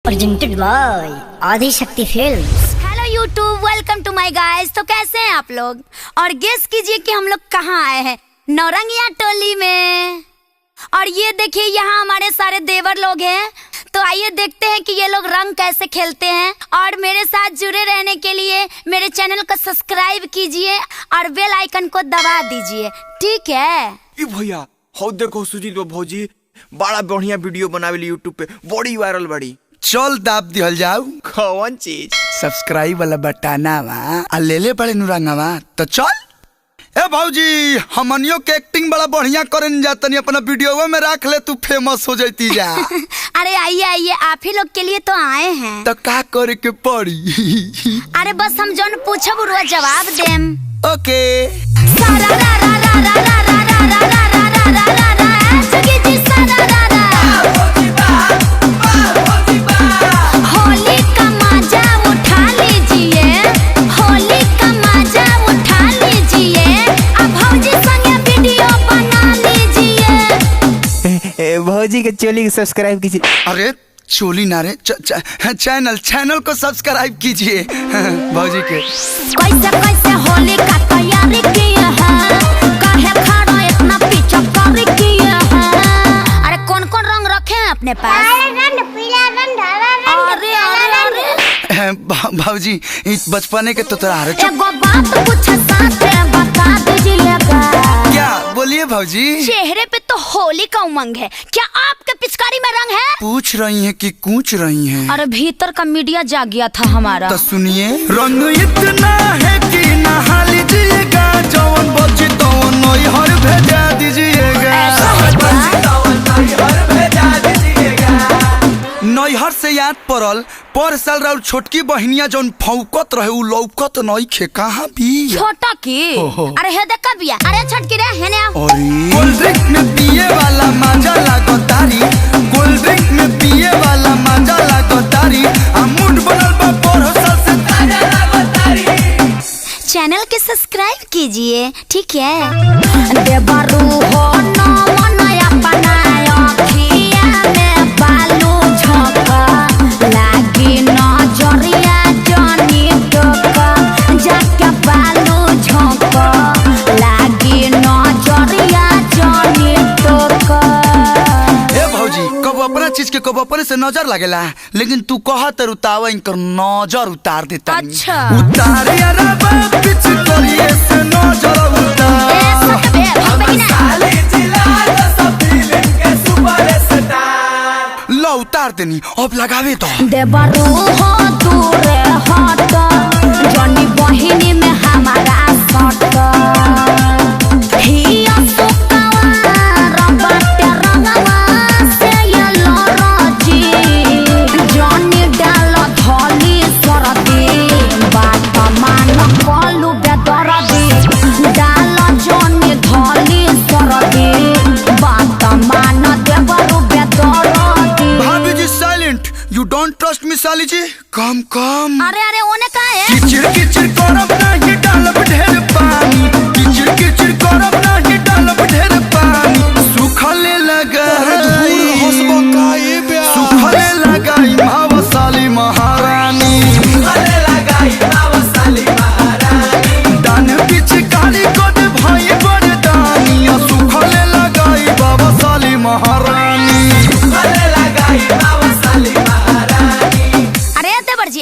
presented by Adi Shakti films. Hello YouTube, welcome to my guys. तो कैसे हैं आप लोग? और गेस कीजिए कि हम लोग कहाँ आए हैं? नौरंगिया टोली में। और ये देखिए यहाँ हमारे सारे देवर लोग हैं। तो आइए देखते हैं कि ये लोग रंग कैसे खेलते हैं। और मेरे साथ जुड़े रहने के लिए मेरे चैनल को सब्सक्राइब कीजिए और बेल आइकन को दबा दीजिए, ठीक है? भैया हो देखो सुजीत भौजी बड़ा बढ़िया वीडियो बनावेली यूट्यूब पे, बड़ी वायरल बड़ी। चल दाब दिहल जाऊ। कौन चीज? सब्सक्राइब वाला बटना वा ले ले बड़े नुरंगवा। तो चल ए भौजी, हमनियो के एक्टिंग बड़ा बढ़िया करन जातनी, अपना वीडियो में रख ले, तू फेमस हो जाती जा। अरे आइए आइए, आप ही लोग के लिए तो आए हैं। तो का करे के पड़ी? अरे बस हम जौन पूछब उरुआ जवाब देम। ओके। होली का मजा उठा लीजिए, होली का मजा उठा लीजिए, अब भौजी संगे वीडियो बना लीजिए। भौजी के चोली को सब्सक्राइब कीजिए। अरे चोली ना रे, चैनल को सब्सक्राइब कीजिए भौजी के। कैसे कैसे होली का तैयारी किए हैं, काहे खड़ा इतना पीछे कर किए हैं? अरे कौन कौन रंग रखे हैं अपने पास? अरे अरे अरे भौजी बचपने के तो तोरा एगो बात कुछ साथ बता दीजिएगा। क्या बोलिए भौजी? चेहरे पे तो होली का उमंग है, क्या आपके पिचकारी में रंग है? पूछ रही हैं कि कूच रही हैं? अरे भीतर का मीडिया जाग गया था हमारा। तो सुनिए, रंग इतना है कि नहा लीजिएगा, जौन बची तो नैहर भेजा दीजिएगा। नैहर से याद पड़ल, पर साल राउर छोटकी बहनिया जौन फौकत रहे उ लौकत नइखे, कहाँ भी? छोटा की? अरे हे देखा बिया। अरे छोटकी रे हेने आ। कोल्ड ड्रिंक में पिए वाला मजा लागतारी, कोल्ड ड्रिंक में पिए वाला मजा लागतारी, मूड बनल बा पर साल से ताजा लागतारी। चैनल के सब्सक्राइब कीजिए, ठीक है? देवरू हो न मनया बनाया खिया में बालू झोंका, लागी नजरिया जानी टोका, जाके बालू झोंका, लागी नजरिया जानी टोका। ए भौजी, कब अपना चीज के कब अपने से नजर लगेला, लेकिन तू कहत उतावा इनकर नजर उतार देता। अच्छा। उतार यारा बाप पिछ करिए से नजर उतार। लो उतार देनी, अब लगावे तो। देवरू हो दूर हट, जनी बहिनी में हमारा सट, हिया सुकवा रबट रंगवा से ये लरजी, जनी डाल धली सरदी, बात मान कलू बेदरदी, डाल जनी धली सरदी, बात मान देवरू बेदरदी। भाभी जी silent, you don't trust me साली जी। कम कम। अरे अरे ओने का है? किचिर किचिर करब नाही डालब ढेर पानी, किचिर किचिर करब नाही डालब ढेर पानी, सुखले लगा सुखले लगाई भावशाली महारानी, दान पिचकारी कोड भाई बरदानी, सुखले लगाई भावशाली महारानी।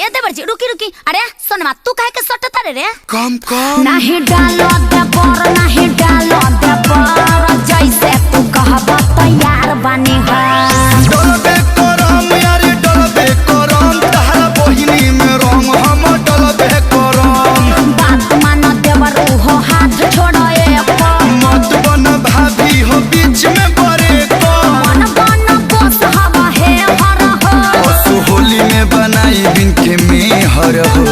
देवर जी रुकी रुकी। अरे सोनमा, तू काहे के सटता रे? कम कम। नहीं डालो देवर, नहीं डालो देवर, जैसे तू कहबा तैयार बनी है। डलबे करम यारे डलबे करम, तहरा बहिनी में रंग हम डलबे करम। बात मानो देवर हो, हाथ छोड़ो एक, मत बन भाभी हो बीच में पड़े को, मन बन बस हवा है हर हो। होली में बनाई बिन के में हर हो।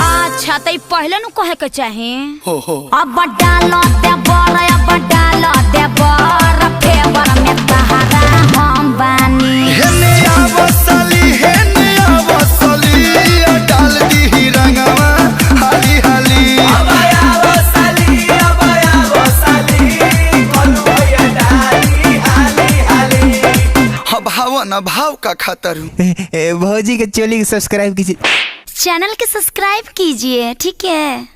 अच्छा तई पहले नु कहे के चाहे हो। अब डालो देवर, अब डालो देवर, फेवर में तहरा हम बानी। हेने आवसली, हेने आवसली, डाल दी रंगवा हाली हाली। अब आवसली, कलुया डाली हाली हाली। अब भाव न भाव का खाता रू भौजी के चोली के सब्सक्राइब कीजिए। चैनल के सब्सक्राइब कीजिए, ठीक है।